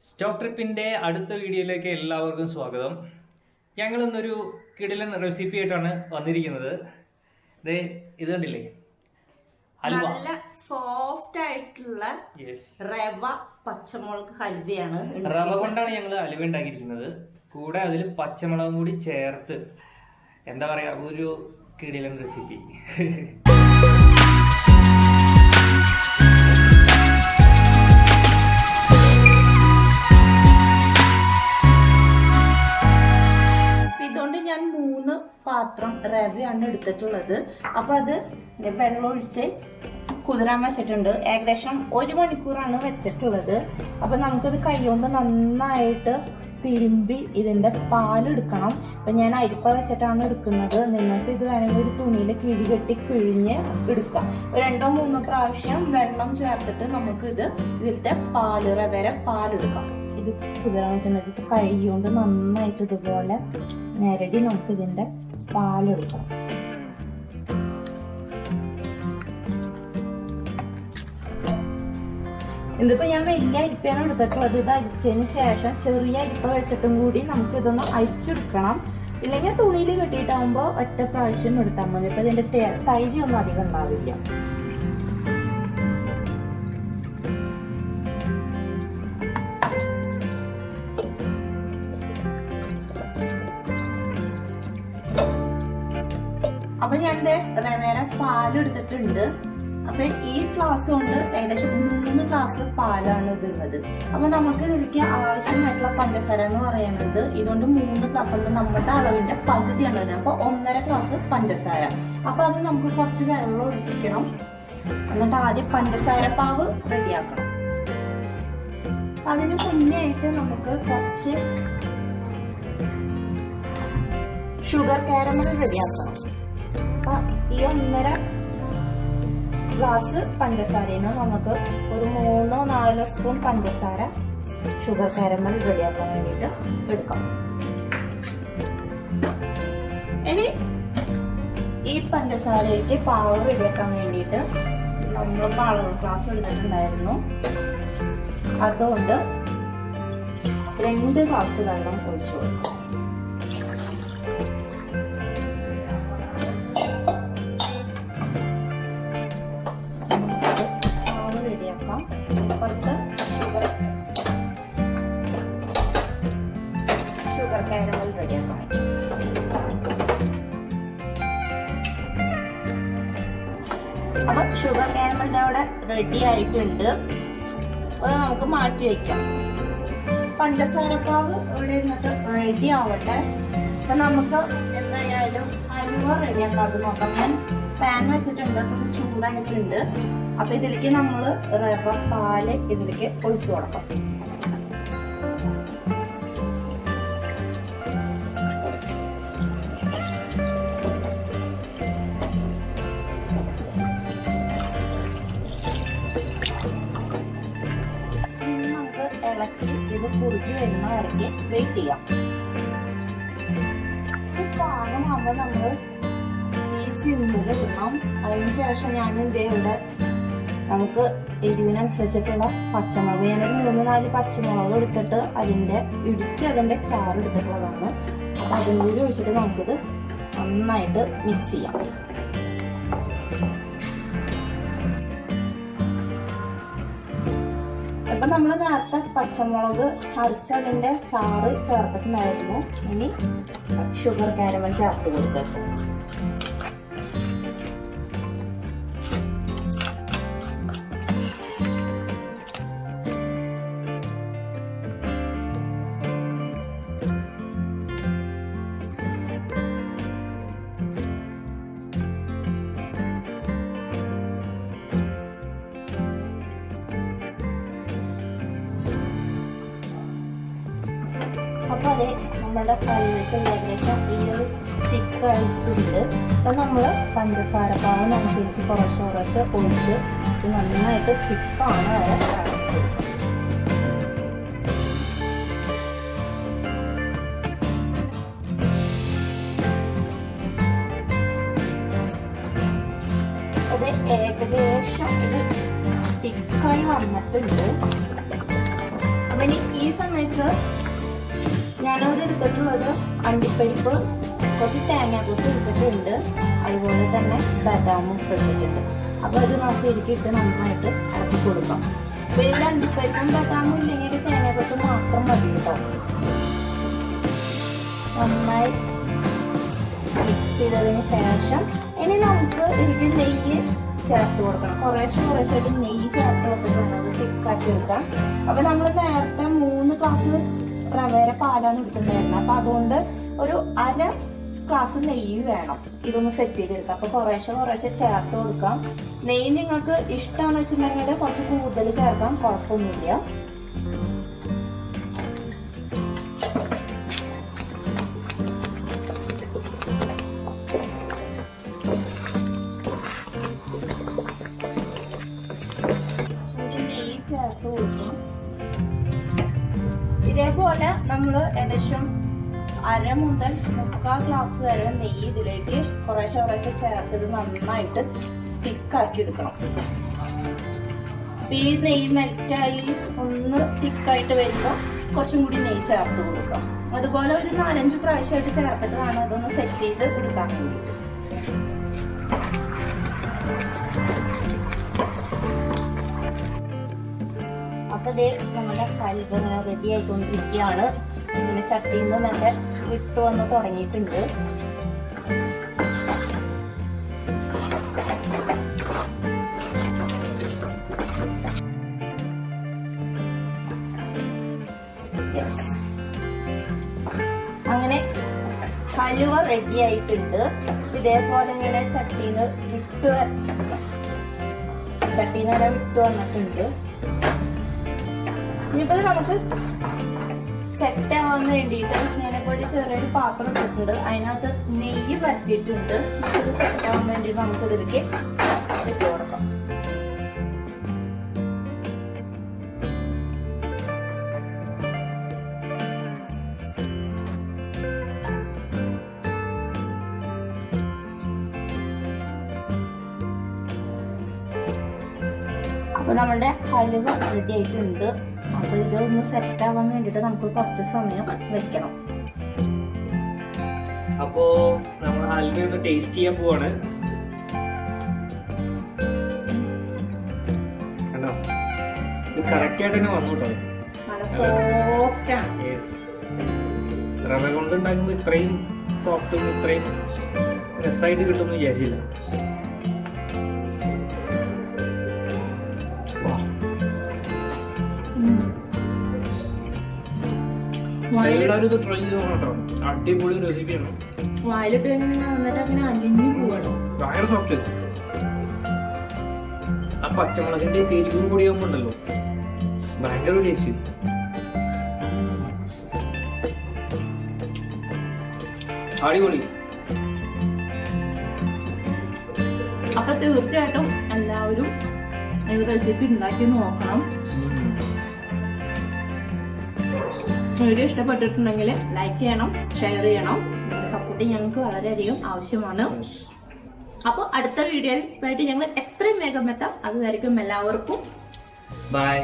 Stock ട്രിപ്പിൻ്റെ അടുത്ത വീഡിയോയിലേക്ക് എല്ലാവർക്കും സ്വാഗതം. ഞങ്ങൾ ഇന്നൊരു കിടിലൻ റെസിപ്പി ആയിട്ടാണ് വന്നിരിക്കുന്നത്. ഇത് കണ്ടില്ലേ, ഹൽവ. നല്ല സോഫ്റ്റ് ആയിട്ടുള്ള റവ പച്ചമുളക് ഹൽവയാണ്. റവ കൊണ്ടാണ് ഞങ്ങൾ ഹൽവ ഉണ്ടാക്കിയിരിക്കുന്നത്. കൂടെ അതിൽ പച്ചമുളകും കൂടി ചേർത്ത് എന്താ പറയാ, ഒരു കിടിലൻ റെസിപ്പി. ഞാൻ 3 പാത്രം റവയാണ് എടുത്തിട്ടുള്ളത്. അപ്പൊ അത് വെള്ളം ഒഴിച്ച് കുതിരാൻ വെച്ചിട്ടുണ്ട്. ഏകദേശം 1 മണിക്കൂറാണ് വെച്ചിട്ടുള്ളത്. അപ്പൊ നമുക്കത് കൈകൊണ്ട് നന്നായിട്ട് തിരുമ്പി ഇതിന്റെ പാലെടുക്കണം. അപ്പൊ ഞാൻ അരിപ്പ വെച്ചിട്ടാണ് എടുക്കുന്നത്. നിങ്ങൾക്ക് ഇത് വേണമെങ്കിൽ ഒരു തുണിയിൽ കിഴികെട്ടി പിഴിഞ്ഞ് എടുക്കാം. 2-3 പ്രാവശ്യം വെള്ളം ചേർത്തിട്ട് നമുക്ക് ഇതിലത്തെ റവയുടെ പാലെടുക്കാം. ഇത് കുതിരാൻ വെച്ചിട്ടുണ്ടെങ്കിൽ കൈ കൊണ്ട് നന്നായിട്ട് ഇതുപോലെ നേരടി നമുക്ക് ഇതിന്റെ പാലെടുക്കണം. ഇതിപ്പോ ഞാൻ വലിയ അരിപ്പയാണ് എടുത്തിട്ടുള്ളത്. ഇത് അരിച്ചതിന് ശേഷം ചെറിയ അരിപ്പ വെച്ചിട്ടും കൂടി നമുക്ക് ഇതൊന്ന് അരിച്ചെടുക്കണം. ഇല്ലെങ്കിൽ തുണിയിൽ കെട്ടിയിട്ടാകുമ്പോൾ ഒറ്റ പ്രാവശ്യം എടുത്താൽ മതി. ഇപ്പൊ ഇതിന്റെ തൈര് ഒന്നും അധികം ഉണ്ടാവില്ല. അപ്പൊ ഞാൻ റവയുടെ പാലെടുത്തിട്ടുണ്ട്. അപ്പൊ ഈ ഗ്ലാസ് കൊണ്ട് ഏകദേശം 3 ഗ്ലാസ് പാലാണ് ഇടുന്നത്. അപ്പൊ നമുക്ക് ഇതിലേക്ക് ആവശ്യമായിട്ടുള്ള പഞ്ചസാര എന്ന് പറയുന്നത് ഇതുകൊണ്ട് 3 ഗ്ലാസ് കൊണ്ട് നമ്മുടെ അളവിന്റെ പകുതിയാണ് വരുന്നത്. അപ്പൊ 1.5 ഗ്ലാസ് പഞ്ചസാര. അപ്പൊ അത് നമുക്ക് കുറച്ച് വെള്ളം ഒഴിച്ചിക്കണം. എന്നിട്ട് ആദ്യം പഞ്ചസാര പാവ് റെഡിയാക്കണം. അതിന് മുന്നേ ആയിട്ട് നമുക്ക് കുറച്ച് ഷുഗർ കാരമൽ റെഡിയാക്കണം. അപ്പൊ ഈ 1.5 ഗ്ലാസ് പഞ്ചസാരയിൽ നമുക്ക് ഒരു 3-4 സ്പൂൺ പഞ്ചസാര ഷുഗർ കാരമൽ റെഡിയാക്കാൻ വേണ്ടിയിട്ട് എടുക്കാം. ഇനി ഈ പഞ്ചസാരയ്ക്ക് പാവ് റെഡിയാക്കാൻ വേണ്ടിയിട്ട് നമ്മൾ അളവ് ഗ്ലാസ് എടുത്തിട്ടുണ്ടായിരുന്നു. അതുകൊണ്ട് 2 ഗ്ലാസ് വെള്ളം ഒഴിച്ചു കൊടുക്കാം. ഷുഗർ കാരമൽ റെഡിയാക്കാം. അപ്പൊ ഷുഗർ കാരമൽ അവിടെ റെഡി ആയിട്ടുണ്ട്. അത് നമുക്ക് മാറ്റി വയ്ക്കാം. പഞ്ചസാരപ്പാവ് ഇവിടെ ഇരുന്നിട്ട് റെഡി ആവട്ടെ. അപ്പൊ നമുക്ക് എന്തായാലും ഹൽവ റെഡിയാക്കാതെ നോക്കാം. ഞാൻ പാൻ വെച്ചിട്ടുണ്ട്, അത് ചൂടായിട്ടുണ്ട്. അപ്പൊ ഇതിലേക്ക് നമ്മൾ റവ പാല് ഇതിലേക്ക് ഒഴിച്ചു കൊടുക്കാം. നമുക്ക് ഇളക്കി ഇത് കുറുകി വരുന്ന വരയ്ക്ക് വെയിറ്റ് ചെയ്യാം. പാകമാകുമ്പോൾ നമ്മൾ ഈ സിമ്മിൽ ഇടണം. അതിനുശേഷം ഞാൻ ഇവിടെ നമുക്ക് എരിവിനനുസരിച്ചിട്ടുള്ള പച്ചമുളക്, ഞാനൊരു 3-4 പച്ചമുളക് എടുത്തിട്ട് അതിന്റെ ചാറ് എടുത്തിട്ടുള്ളതാണ്. അപ്പം അതും കൂടി ഒഴിച്ചിട്ട് നമുക്കിത് നന്നായിട്ട് മിക്സ് ചെയ്യാം. ഇപ്പം നമ്മൾ നേരത്തെ പച്ചമുളക് അരച്ച് അതിൻ്റെ ചാറ് ചേർത്തിട്ടുണ്ടായിരുന്നു. ഇനി ഷുഗർ കാരമൽ ചേർത്ത് കൊടുക്കുക. അപ്പൊ അതെ, നമ്മുടെ കറിവേക്ക് ഏകദേശം ഈ ഒരു തിക്കായിട്ടുണ്ട്. അപ്പം നമ്മൾ പഞ്ചസാര പാവ് നമുക്ക് എനിക്ക് കുറച്ച് ഒഴിച്ച് ഇത് നന്നായിട്ട് തിക്കാണ് വരെ അത് ഏകദേശം ഇത് തിക്കായി വന്നിട്ടുണ്ട്. അപ്പം ഇനി ഈ നമുക്ക് ഞാനവിടെ എടുത്തിട്ടുള്ളത് അണ്ടിപ്പരിപ്പ്, കുറച്ച് തേങ്ങാക്കൊത്ത് എടുത്തിട്ടുണ്ട്, അതുപോലെ തന്നെ ബദാമും എടുത്തിട്ടുണ്ട്. അപ്പോൾ അത് നമുക്ക് ഇതിക്കിട്ട് നന്നായിട്ട് ഇളക്കി കൊടുക്കാം. അപ്പോൾ ഇതിൽ അണ്ടിപ്പരിപ്പും ബദാമും ഇല്ലെങ്കിൽ തേങ്ങാക്കൊത്ത് മാത്രം മതി കേട്ടോ. നന്നായി മിക്സ് ചെയ്തതിന് ശേഷം ഇനി നമുക്ക് ഇതിലേക്ക് നെയ്യ് ചേർത്ത് കൊടുക്കണം. കുറേശ്ശായിട്ട് നെയ്യ് ചേർത്ത് കൊടുത്തിട്ട് അത് തിക്കാക്കി എടുക്കാം. അപ്പോൾ നമ്മൾ നേരത്തെ 3 ഗ്ലാസ് റവയുടെ പാലാണ് എടുക്കുന്നുണ്ടായിരുന്നത്. അപ്പോൾ അതുകൊണ്ട് ഒരു 1/2 ഗ്ലാസ് നെയ്യ് വേണം ഇതൊന്ന് സെറ്റ് ചെയ്തെടുക്കാം. അപ്പോൾ കുറേശ്ശെ ചേർത്ത് കൊടുക്കാം. നെയ്യ് നിങ്ങൾക്ക് ഇഷ്ടമാണെന്ന് വെച്ചിട്ടുണ്ടെങ്കിൽ കുറച്ച് കൂടുതൽ ചേർക്കാം, കുഴപ്പമൊന്നുമില്ല. നെയ്യ് ചേർത്ത് കൊടുക്കും. ഇതേപോലെ നമ്മൾ ഏകദേശം 1/2 മുതൽ 3/4 ഗ്ലാസ് വരെ നെയ്യ് ഇതിലേക്ക് കുറേശ്ശെ ചേർത്തത് നന്നായിട്ട് തിക്കാക്കി എടുക്കണം. ഈ നെയ്യ് മെൽറ്റായി ഒന്ന് തിക്കായിട്ട് വരുമ്പോൾ കുറച്ചും കൂടി നെയ്യ് ചേർത്ത് കൊടുക്കാം. അതുപോലെ ഒരു 4-5 പ്രാവശ്യമായിട്ട് ചേർത്തിട്ട് വേണം അതൊന്ന് സെറ്റ് ചെയ്ത് എടുക്കാൻ വേണ്ടിയിട്ട്. അപ്പോൾ ദേ നമ്മുടെ ഹൽവ റെഡി ആയിക്കൊണ്ടിരിക്കുകയാണ്. ഇങ്ങനെ ചട്ടിയിൽ നിന്ന് നല്ല വിട്ട് വന്ന് തുടങ്ങിയിട്ടുണ്ട്. അങ്ങനെ ഹലുവ റെഡി ആയിട്ടുണ്ട്. ഇതേപോലെ ഇങ്ങനെ ചട്ടീന്ന് വിട്ട് വന്നിട്ടുണ്ട്. ഇനിയിപ്പോൾ നമുക്ക് സെറ്റ് ആവാൻ വേണ്ടിയിട്ട് ഞാനിപ്പോൾ ഒരു ചെറിയൊരു പാത്രം ഇട്ടിട്ടുണ്ട്. അതിനകത്ത് നെയ്യ് പരത്തിയിട്ടുണ്ട്. ഇത് സെറ്റ് ആവാൻ വേണ്ടി നമുക്ക് ഇതിലേക്ക് ഇട്ട് കൊടുക്കാം. അപ്പോൾ നമ്മളുടെ ഹലുവ റെഡി ആയിട്ടുണ്ട്. അപ്പോൾ ഇതൊന്ന് സെറ്റ് ആവാൻ വേണ്ടിയിട്ട് നമുക്ക് കുറച്ച് സമയം വെക്കണം. അപ്പോ നമ്മൾ ഹൽവ ഒന്ന് ടേസ്റ്റ് ചെയ്യാൻ പോവാണ്. കണ്ടോ, ഇത് കറക്റ്റ് ആയിട്ട് തന്നെ വന്നു കേട്ടോ. നല്ല സോഫ്റ്റ് ആണ്. റവ കൊണ്ട് ഉണ്ടാക്കുമ്പോൾ ഇത്രയും സോഫ്റ്റും ഇത്രയും രസമായിട്ട് കിട്ടുമെന്ന് വിചാരിച്ചില്ല. എല്ലാവരും ഇത് ട്രൈ ചെയ്ത് നോക്കണം കേട്ടോ. അടിപൊളി റെസിപ്പിയാണ്. വായിലിട്ട് വന്നിട്ട് അങ്ങനെ അലിഞ്ഞു പോകണം. ഭയങ്കര സോഫ്റ്റ്. ആ പച്ചമുളകിന്റെ എരിവും കൂടി ആകുമ്പോണ്ടല്ലോ ഭയങ്കര ടേസ്റ്റ്. അടിപൊളി. അപ്പൊ തീർച്ചയായിട്ടും എല്ലാവരും ഈ റെസിപ്പി ഉണ്ടാക്കി നോക്കണം. വീഡിയോ ഇഷ്ടപ്പെട്ടിട്ടുണ്ടെങ്കിൽ ലൈക്ക് ചെയ്യണം, ഷെയർ ചെയ്യണം. നിങ്ങളുടെ സപ്പോർട്ട് ഞങ്ങൾക്ക് വളരെയധികം ആവശ്യമാണ്. അപ്പോൾ അടുത്ത വീഡിയോയിലായിട്ട് ഞങ്ങൾ എത്രയും വേഗം എത്താം. അതുവരെയും എല്ലാവർക്കും ബൈ.